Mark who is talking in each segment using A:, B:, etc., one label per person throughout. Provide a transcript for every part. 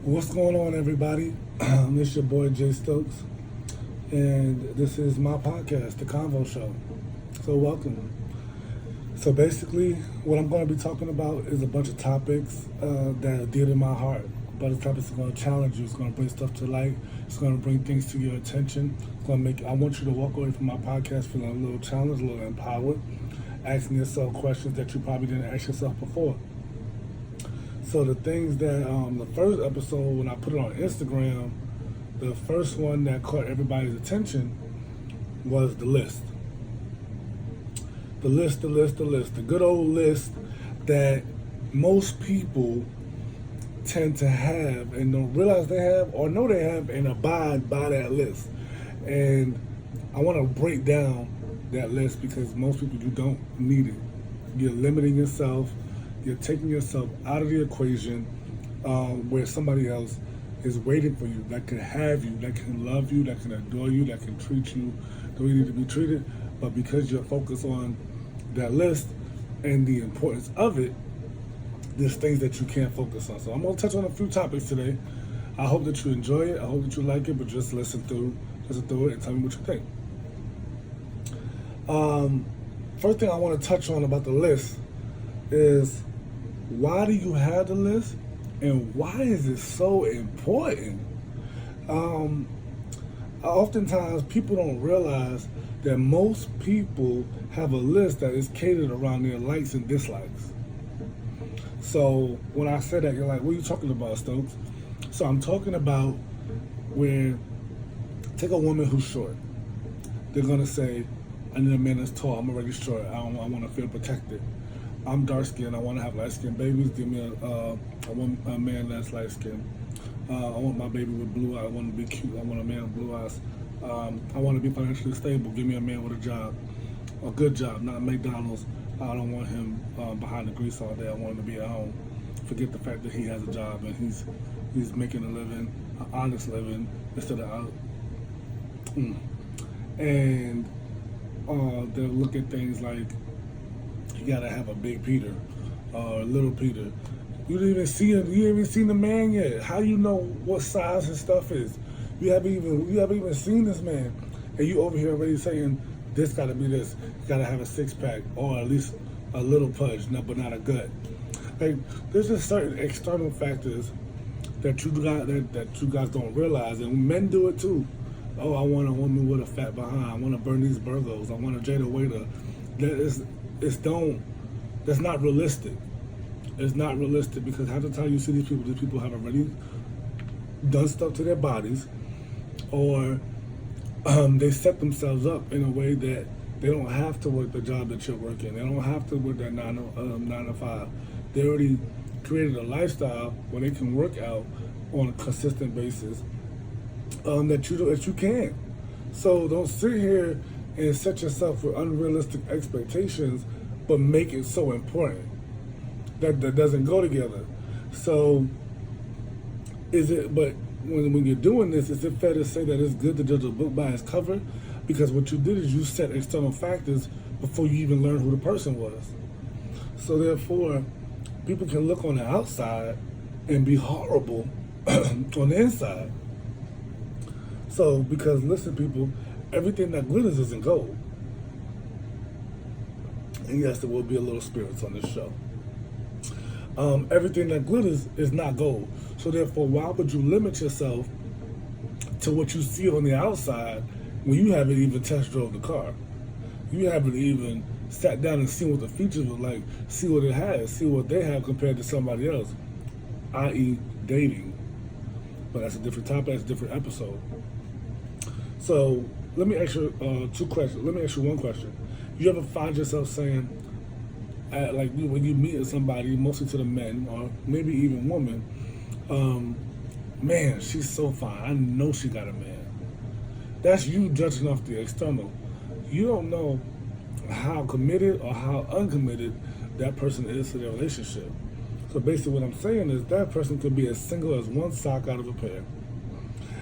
A: What's going on, everybody? This your boy Jay Stokes, and this is my podcast, The Convo Show. So, welcome. So, basically, what I'm going to be talking about is a bunch of topics that are dear to my heart. A bunch of topics are going to challenge you. It's going to bring stuff to light. It's going to bring things to your attention. It's going to make. I want you to walk away from my podcast feeling a little challenged, a little empowered, asking yourself questions that you probably didn't ask yourself before. So the things that the first episode when I put it on Instagram, the first one that caught everybody's attention was the list. The good old list that most people tend to have and don't realize they have or know they have and abide by that list. And I want to break down that list because most people, you don't need it. You're limiting yourself. You're taking yourself out of the equation where somebody else is waiting for you, that can have you, that can love you, that can adore you, that can treat you the way you need to be treated. But because you're focused on that list and the importance of it, there's things that you can't focus on. So I'm going to touch on a few topics today. I hope that you enjoy it. I hope that you like it, but just listen through it and tell me what you think. First thing I want to touch on about the list is, why do you have the list and why is it so important? Oftentimes people don't realize that most people have a list that is catered around their likes and dislikes. So when I say that, you're like, what are you talking about, Stokes? So I'm talking about where, take a woman who's short. They're going to say, I need a man that's tall. I'm already short. I want to feel protected. I'm dark skinned. I want to have light skinned babies. Give me I want a man that's light skinned. I want my baby with blue eyes. I want to be cute. I want a man with blue eyes. I want to be financially stable. Give me a man with a job, a good job, not McDonald's. I don't want him behind the grease all day. I want him to be at home. Forget the fact that he has a job and he's making a living, an honest living, instead of out. And they'll look at things like, you gotta have a big Peter or a little Peter. You didn't even see him. You haven't even seen the man yet. How do you know what size his stuff is? You haven't even seen this man, and you over here already saying this gotta be this. You gotta have a 6-pack or at least a little pudge, but not a gut. Like, there's just certain external factors that you guys don't realize, and men do it too. Oh, I want a woman with a fat behind. I want to Bernice Burgos. I want a Jada Waiter. That's not realistic. It's not realistic because half the time you see these people have already done stuff to their bodies, or they set themselves up in a way that they don't have to work the job that you're working. They don't have to work that 9 to 5. They already created a lifestyle where they can work out on a consistent basis that you can. So don't sit here and set yourself with unrealistic expectations, but make it so important. That doesn't go together. So but when you're doing this, is it fair to say that it's good to judge a book by its cover? Because what you did is you set external factors before you even learned who the person was. So therefore, people can look on the outside and be horrible on the inside. So, because listen, people, everything that glitters isn't gold. And yes, there will be a little spirits on this show. Everything that glitters is not gold. So therefore, why would you limit yourself to what you see on the outside when you haven't even test drove the car? You haven't even sat down and seen what the features look like, see what it has, see what they have compared to somebody else, i.e. dating. But that's a different topic, that's a different episode. So let me ask you 2 questions. Let me ask you one question. You ever find yourself saying, like when you meet somebody, mostly to the men or maybe even women, man, she's so fine. I know she got a man. That's you judging off the external. You don't know how committed or how uncommitted that person is to their relationship. So basically what I'm saying is that person could be as single as one sock out of a pair.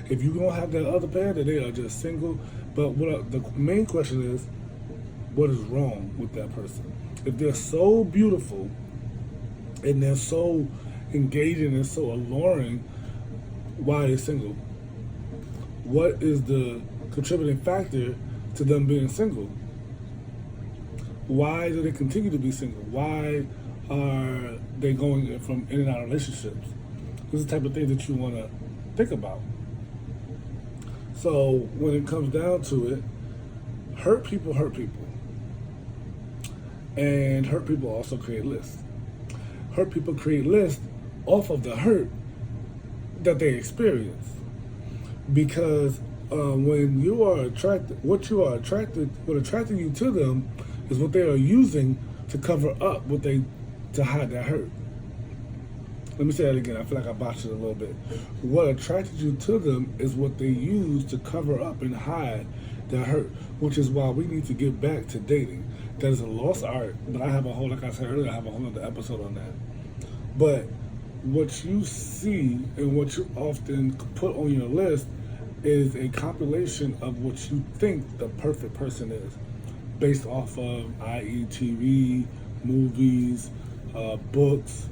A: If you don't have that other pair, then they are just single. But the main question is, what is wrong with that person? If they're so beautiful and they're so engaging and so alluring, why they're single. What is the contributing factor to them being single? Why do they continue to be single? Why are they going from in and out of relationships? This is the type of thing that you want to think about. So when it comes down to it, hurt people hurt people. And hurt people also create lists. Hurt people create lists off of the hurt that they experience. Because when you are attracted, what attracting you to them is what they are using to cover up to hide that hurt. Let me say that again. I feel like I botched it a little bit. What attracted you to them is what they use to cover up and hide their hurt, which is why we need to get back to dating. That is a lost art, but like I said earlier, I have a whole other episode on that. But what you see and what you often put on your list is a compilation of what you think the perfect person is, based off of, i.e., TV, movies, books,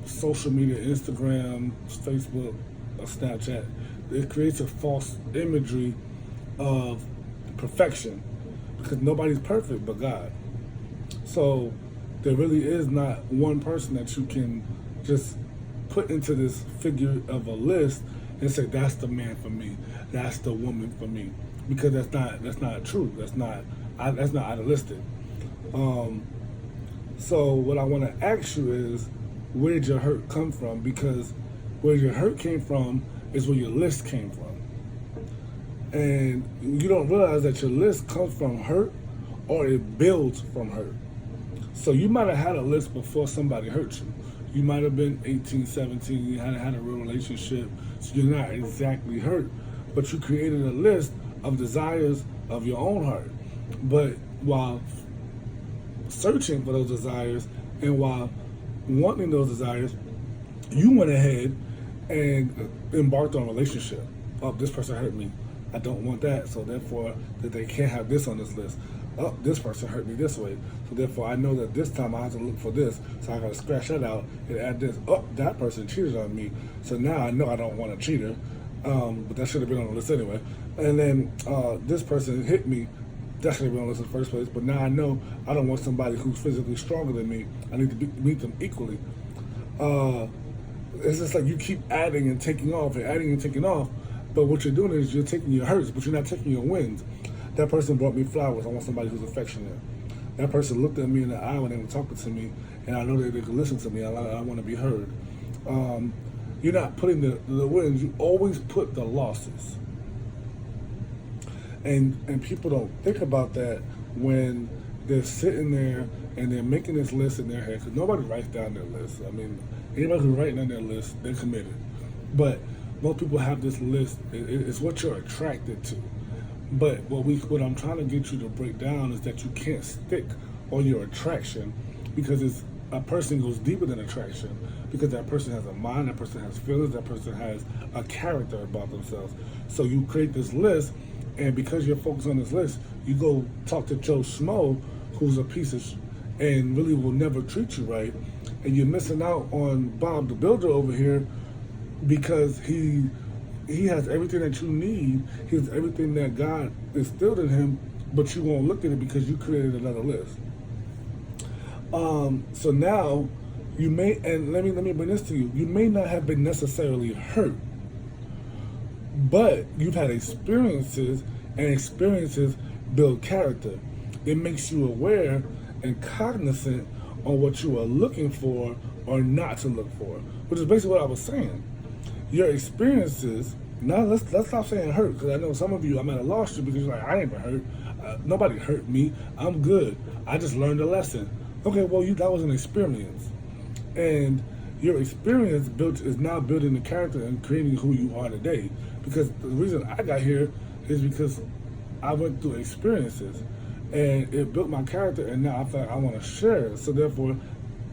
A: social media, Instagram, Facebook, Snapchat. It creates a false imagery of perfection because nobody's perfect but God. So there really is not one person that you can just put into this figure of a list and say that's the man for me, that's the woman for me, because that's not true. That's not idealistic. So what I want to ask you is, where did your hurt come from? Because where your hurt came from is where your list came from. And you don't realize that your list comes from hurt or it builds from hurt. So you might have had a list before somebody hurt you. You might have been 18, 17, you hadn't had a real relationship, so you're not exactly hurt, but you created a list of desires of your own heart. But while searching for those desires and while wanting those desires, you went ahead and embarked on a relationship. Oh, this person hurt me. I don't want that, so therefore that they can't have this on this list. Oh, this person hurt me this way, so therefore I know that this time I have to look for this, so I gotta scratch that out and add this. Oh, that person cheated on me, so now I know I don't want a cheater, but that should have been on the list anyway. And then this person hit me, that should have been on the list in the first place, but now I know I don't want somebody who's physically stronger than me. I need to meet them equally. It's just like you keep adding and taking off and adding and taking off, but what you're doing is you're taking your hurts, but you're not taking your wins. That person brought me flowers. I want somebody who's affectionate. That person looked at me in the eye when they were talking to me, and I know that they could listen to me. I want to be heard. You're not putting the wins. You always put the losses. And people don't think about that when they're sitting there and they're making this list in their head, because nobody writes down their list. I mean, anybody who's writing down their list, they're committed. But most people have this list. It's what you're attracted to. But what I'm trying to get you to break down is that you can't stick on your attraction, because a person goes deeper than attraction, because that person has a mind, that person has feelings, that person has a character about themselves. So you create this list, and because you're focused on this list, you go talk to Joe Schmo, who's a piece of and really will never treat you right, and you're missing out on Bob the Builder over here, because he has everything that you need. He has everything that God instilled in him, but you won't look at it because you created another list. So now you may, and let me bring this to you. You may not have been necessarily hurt, but you've had experiences, and experiences build character. It makes you aware and cognizant on what you are looking for or not to look for, which is basically what I was saying. Your experiences, now let's stop saying hurt, because I know some of you, I might have lost you because you're like, I ain't been hurt. Nobody hurt me. I'm good. I just learned a lesson. Okay, well, that was an experience. And your experience is now building the character and creating who you are today. Because the reason I got here is because I went through experiences, and it built my character, and now I feel like I want to share it. So therefore,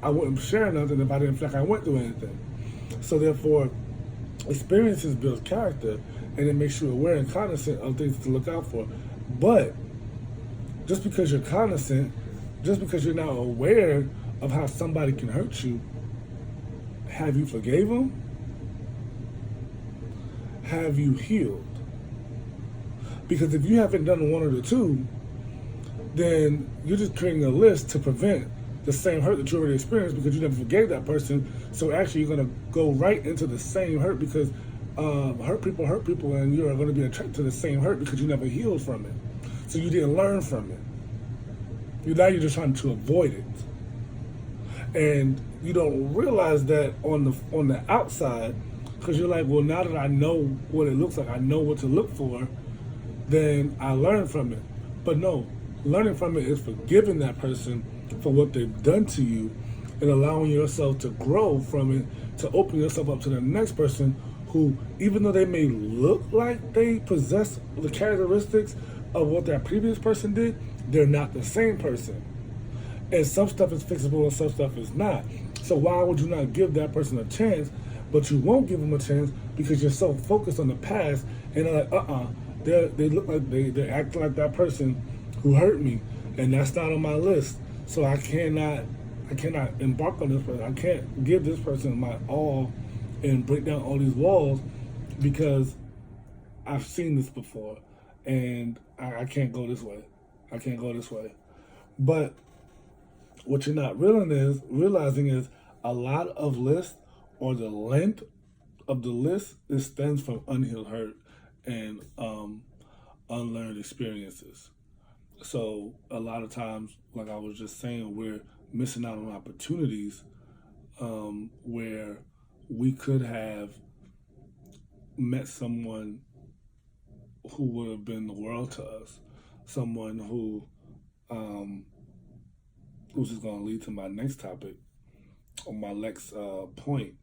A: I wouldn't share nothing if I didn't feel like I went through anything. So therefore, experiences build character, and it makes you aware and cognizant of things to look out for. But just because you're cognizant, just because you're now aware of how somebody can hurt you, have you forgave them? have you healed? Because if you haven't done one of the two, then you're just creating a list to prevent the same hurt that you already experienced because you never forgave that person. So actually, you're going to go right into the same hurt because hurt people, and you're going to be attracted to the same hurt because you never healed from it. So you didn't learn from it. Now you're just trying to avoid it, and you don't realize that on the outside, because you're like, well, now that I know what it looks like, I know what to look for, then I learn from it. But no, learning from it is forgiving that person for what they've done to you and allowing yourself to grow from it, to open yourself up to the next person who, even though they may look like they possess the characteristics of what that previous person did, they're not the same person. And some stuff is fixable and some stuff is not. So why would you not give that person a chance, but you won't give them a chance because you're so focused on the past and they're like, they look like they act like that person who hurt me, and that's not on my list. So I cannot embark on this person. I can't give this person my all and break down all these walls because I've seen this before, and I can't go this way. I can't go this way. But what you're not realizing is a lot of lists, or the length of the list, it stems from unhealed hurt and unlearned experiences. So a lot of times, like I was just saying, we're missing out on opportunities where we could have met someone who would have been the world to us, someone who which is going to lead to my next topic, or my next point,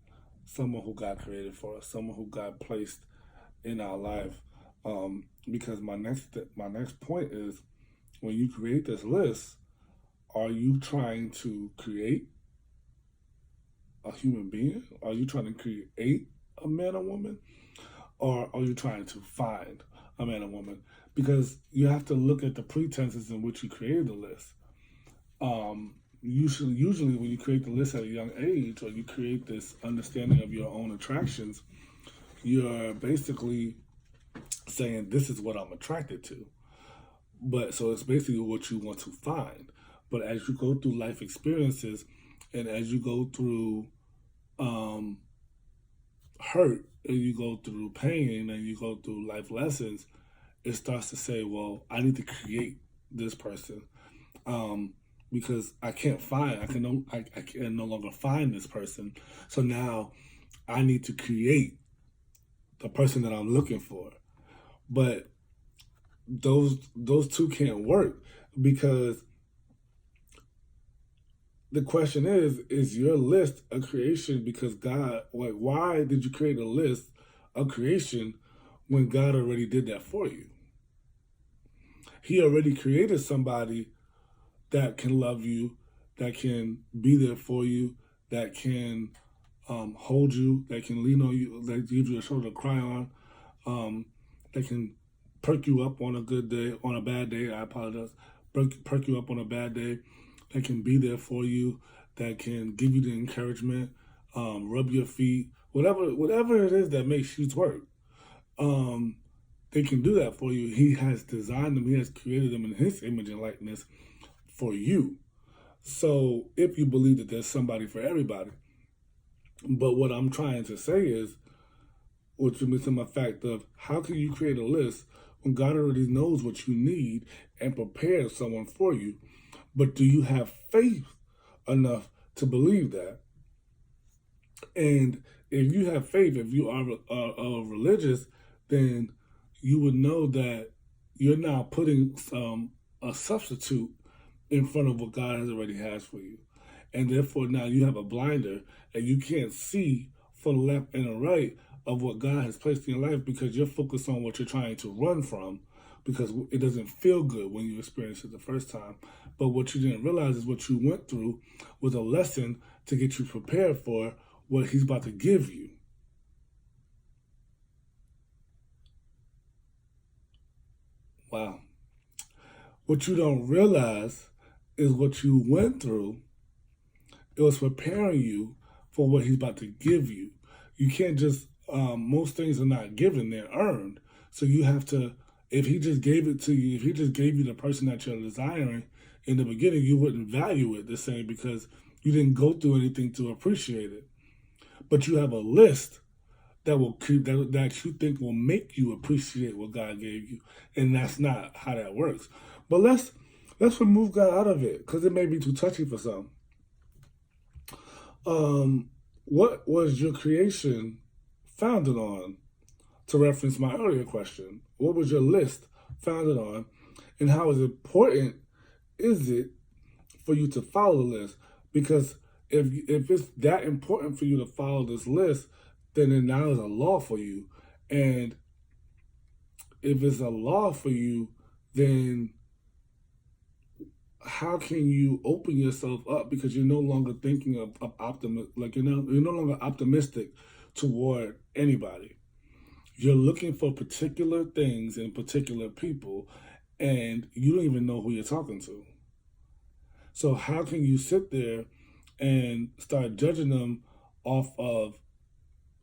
A: someone who God created for us, someone who God placed in our life. Because my next point is, when you create this list, are you trying to create a human being? Are you trying to create a man or woman? Or are you trying to find a man or woman? Because you have to look at the pretenses in which you created the list. Usually when you create the list at a young age, or you create this understanding of your own attractions, you're basically saying, this is what I'm attracted to. But so it's basically what you want to find. But as you go through life experiences, and as you go through hurt, and you go through pain, and you go through life lessons, it starts to say, well, I need to create this person. Because I can no longer find this person. So now I need to create the person that I'm looking for. But those two can't work, because the question is your list a creation because God, like, why did you create a list of creation when God already did that for you? He already created somebody that can love you, that can be there for you, that can hold you, that can lean on you, that gives you a shoulder to cry on, that can perk you up on a good day, on a bad day, I apologize, perk you up on a bad day, that can be there for you, that can give you the encouragement, rub your feet, whatever it is that makes you twerk. They can do that for you. He has designed them, he has created them in his image and likeness for you. So if you believe that there's somebody for everybody, but what I'm trying to say is, which is missing my fact of, how can you create a list when God already knows what you need and prepares someone for you? But do you have faith enough to believe that? And if you have faith, if you are religious, then you would know that you're now putting a substitute in front of what God has already has for you. And therefore now you have a blinder and you can't see for the left and the right of what God has placed in your life, because you're focused on what you're trying to run from, because it doesn't feel good when you experience it the first time. But what you didn't realize is what you went through was a lesson to get you prepared for what he's about to give you. Wow. What you don't realize is what you went through, it was preparing you for what he's about to give you. You can't just most things are not given, they're earned. So you have to, if he just gave it to you, if he just gave you the person that you're desiring in the beginning, you wouldn't value it the same because you didn't go through anything to appreciate it. But you have a list that will keep that you think will make you appreciate what God gave you, and that's not how that works. But let's remove God out of it because it may be too touchy for some. What was your creation founded on? To reference my earlier question, what was your list founded on, and how important is it for you to follow the list? Because if it's that important for you to follow this list, then it now is a law for you. And if it's a law for you, then how can you open yourself up because you're no longer thinking of like you're no longer optimistic toward anybody. You're looking for particular things and particular people, and you don't even know who you're talking to. So how can you sit there and start judging them off of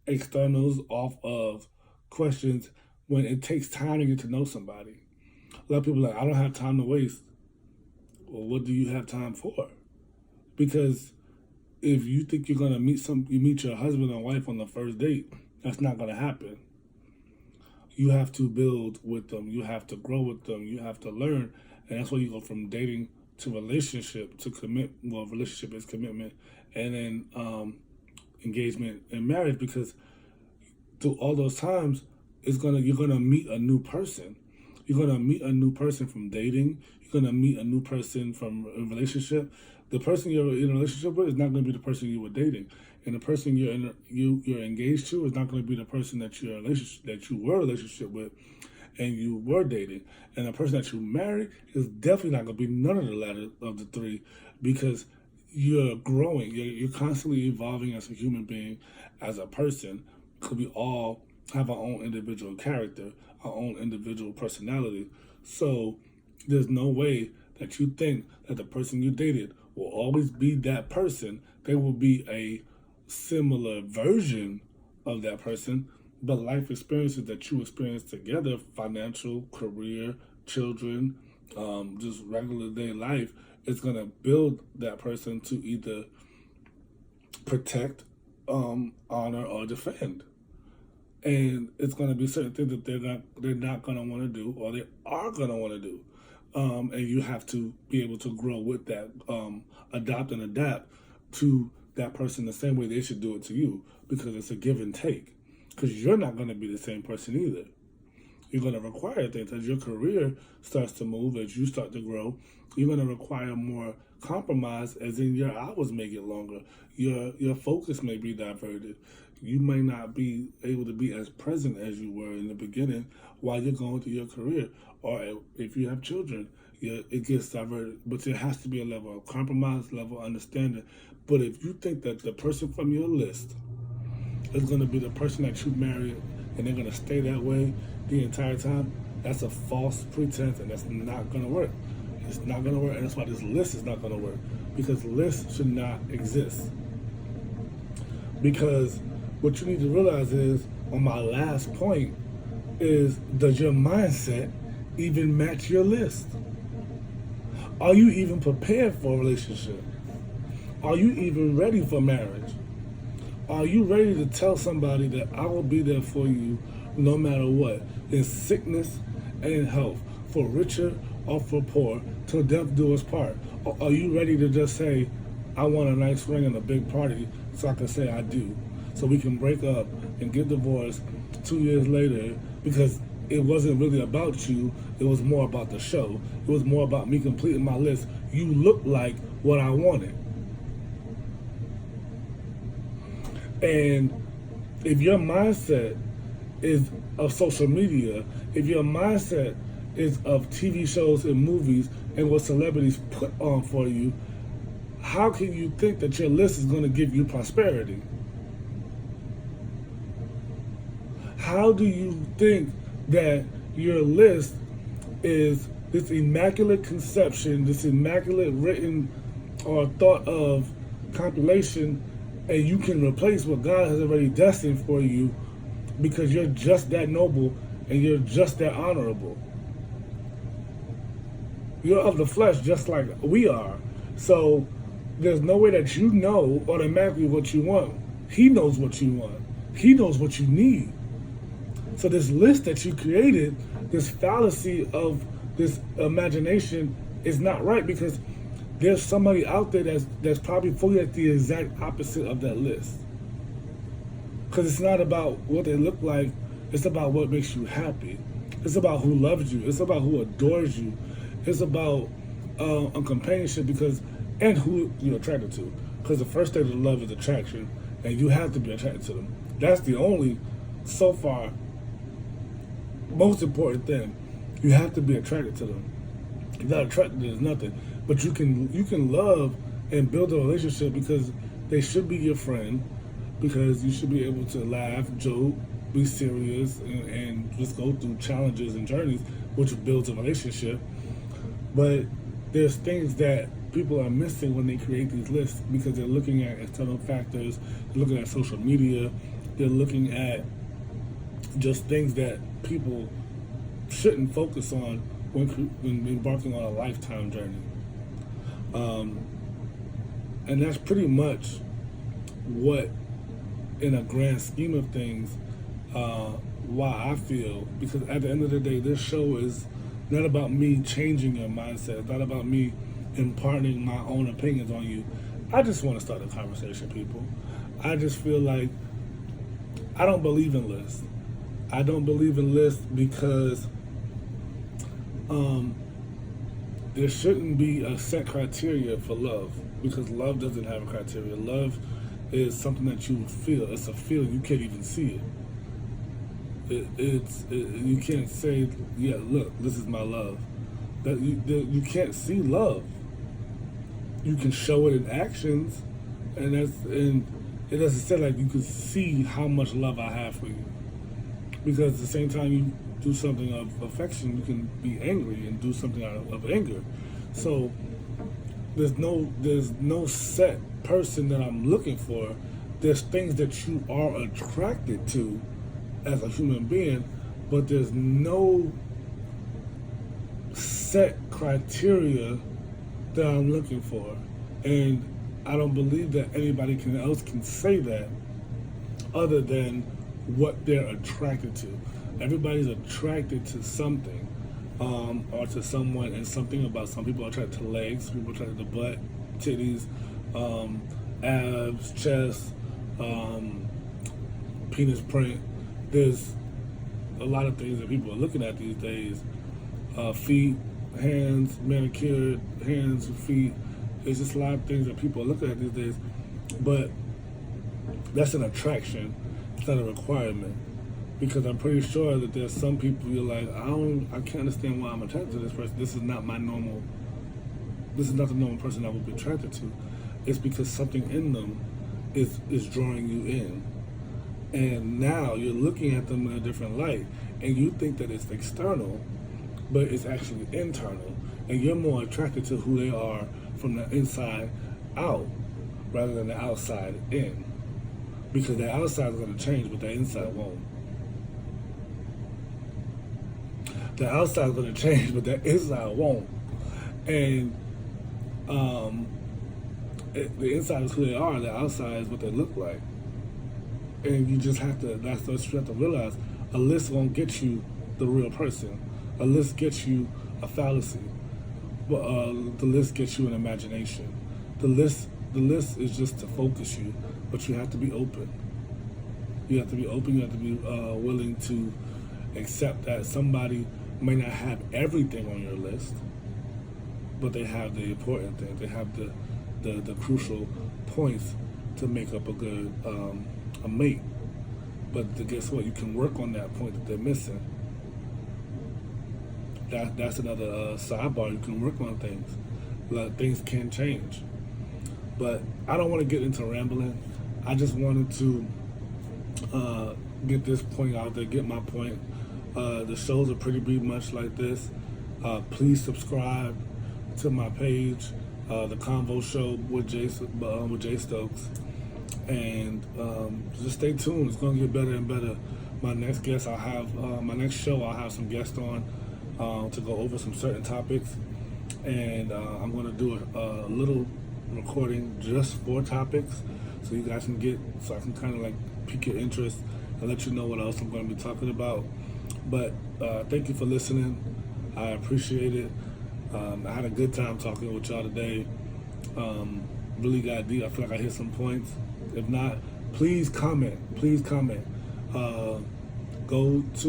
A: externals, off of questions, when it takes time to get to know somebody? A lot of people are like, I don't have time to waste. Well, what do you have time for? Because if you think you're gonna you meet your husband or wife on the first date, that's not gonna happen. You have to build with them. You have to grow with them. You have to learn, and that's why you go from dating to relationship to commit. Well, relationship is commitment, and then engagement and marriage. Because through all those times, you're gonna meet a new person. You're gonna meet a new person from dating. You're gonna meet a new person from a relationship. The person you're in a relationship with is not gonna be the person you were dating, and the person you're engaged to is not gonna be the person that you were in a relationship with, and you were dating. And the person that you marry is definitely not gonna be none of the latter of the three, because you're growing. You're constantly evolving as a human being, as a person, because we all have our own individual character, our own individual personality. So there's no way that you think that the person you dated will always be that person. They will be a similar version of that person, but life experiences that you experience together, financial, career, children, just regular day life, is going to build that person to either protect, honor, or defend. And it's going to be certain things that they're not going to want to do, or they are going to want to do. And you have to be able to grow with that, adopt and adapt to that person the same way they should do it to you, because it's a give and take. Because you're not going to be the same person either. You're going to require things as your career starts to move, as you start to grow. You're going to require more compromise, as in your hours may get longer. Your focus may be diverted. You may not be able to be as present as you were in the beginning while you're going through your career. Or if you have children, it gets diverted. But there has to be a level of compromise, level of understanding. But if you think that the person from your list is going to be the person that you marry and they're going to stay that way the entire time, that's a false pretense, and that's not going to work. It's not going to work, and that's why this list is not going to work, because lists should not exist. Because what you need to realize is, on my last point, is does your mindset even match your list? Are you even prepared for a relationship? Are you even ready for marriage? Are you ready to tell somebody that I will be there for you no matter what, in sickness and in health, for richer or for poor, till death do us part? Or are you ready to just say, I want a nice ring and a big party so I can say I do, so we can break up and get divorced 2 years later, because it wasn't really about you, it was more about the show. It was more about me completing my list. You look like what I wanted. And if your mindset is of social media, if your mindset is of TV shows and movies and what celebrities put on for you, how can you think that your list is going to give you prosperity? How do you think that your list is this immaculate conception, this immaculate written or thought of compilation, and you can replace what God has already destined for you because you're just that noble and you're just that honorable. You're of the flesh just like we are. So there's no way that you know automatically what you want. He knows what you want. He knows what you need. So this list that you created, this fallacy of this imagination is not right, because there's somebody out there that's probably fully at the exact opposite of that list. Because it's not about what they look like, it's about what makes you happy. It's about who loves you. It's about who adores you. It's about a companionship, and who you're attracted to. Because the first stage of love is attraction, and you have to be attracted to them. That's the only, so far, most important thing. You have to be attracted to them. If you're not attracted, there's nothing. But you can love and build a relationship, because they should be your friend, because you should be able to laugh, joke, be serious, and just go through challenges and journeys, which builds a relationship. But there's things that people are missing when they create these lists, because they're looking at external factors, they're looking at social media, they're looking at just things that people shouldn't focus on when embarking on a lifetime journey. And that's pretty much what, in a grand scheme of things, why I feel, because at the end of the day, this show is not about me changing your mindset. It's not about me imparting my own opinions on you. I just want to start a conversation, people. I just feel like I don't believe in lists. I don't believe in lists because there shouldn't be a set criteria for love, because love doesn't have a criteria. Love is something that you feel. It's a feeling. You can't even see it. You can't say, yeah, look, this is my love. That you can't see love. You can show it in actions, and it doesn't say like you can see how much love I have for you. Because at the same time you do something of affection, you can be angry and do something out of anger. So there's no set person that I'm looking for. There's things that you are attracted to as a human being, but there's no set criteria that I'm looking for. And I don't believe that anybody else can say that other than what they're attracted to. Everybody's attracted to something, or to someone, and something about some people are attracted to legs, some people are attracted to butt, titties, abs, chest, penis print. There's a lot of things that people are looking at these days. Feet, hands, manicured hands, feet. There's just a lot of things that people are looking at these days. But that's an attraction. It's not a requirement. Because I'm pretty sure that there's some people you're like, I can't understand why I'm attracted to this person. This is not the normal person I would be attracted to. It's because something in them is drawing you in. And now you're looking at them in a different light, and you think that it's external, but it's actually internal. And you're more attracted to who they are from the inside out rather than the outside in. Because the outside is going to change, but the inside won't. The outside is going to change, but the inside won't. And the inside is who they are, the outside is what they look like. And you just have to, that's what you have to realize. A list won't get you the real person. A list gets you a fallacy. But the list gets you an imagination. The list is just to focus you, but you have to be open. You have to be open, you have to be willing to accept that somebody may not have everything on your list, but they have the important things. They have the crucial points to make up a good a mate. But guess what? You can work on that point that they're missing. That's another sidebar. You can work on things. Like, things can change. But I don't want to get into rambling. I just wanted to get this point out there, get my point. The shows are pretty much like this. Please subscribe to my page, The Convo Show with Jay Stokes. And just stay tuned. It's going to get better and better. my next guest, I'll have my next show. I'll have some guests on to go over some certain topics, and I'm going to do a little recording just for topics, so you guys can so I can kind of like pique your interest and let you know what else I'm going to be talking about. But thank you for listening. I appreciate it. I had a good time talking with y'all today. Really got deep. I feel like I hit some points. If not, please comment. Please comment. Go to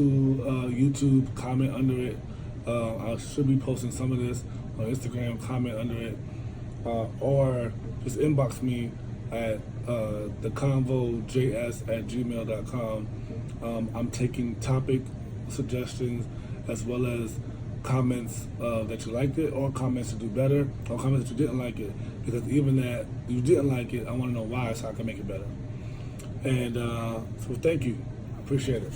A: YouTube, comment under it. I should be posting some of this on Instagram. Comment under it, or just inbox me at theconvojs@gmail.com. I'm taking topic suggestions as well as comments that you liked it, or comments to do better, or comments that you didn't like it. Because even that you didn't like it, I want to know why, so I can make it better. And so thank you. I appreciate it.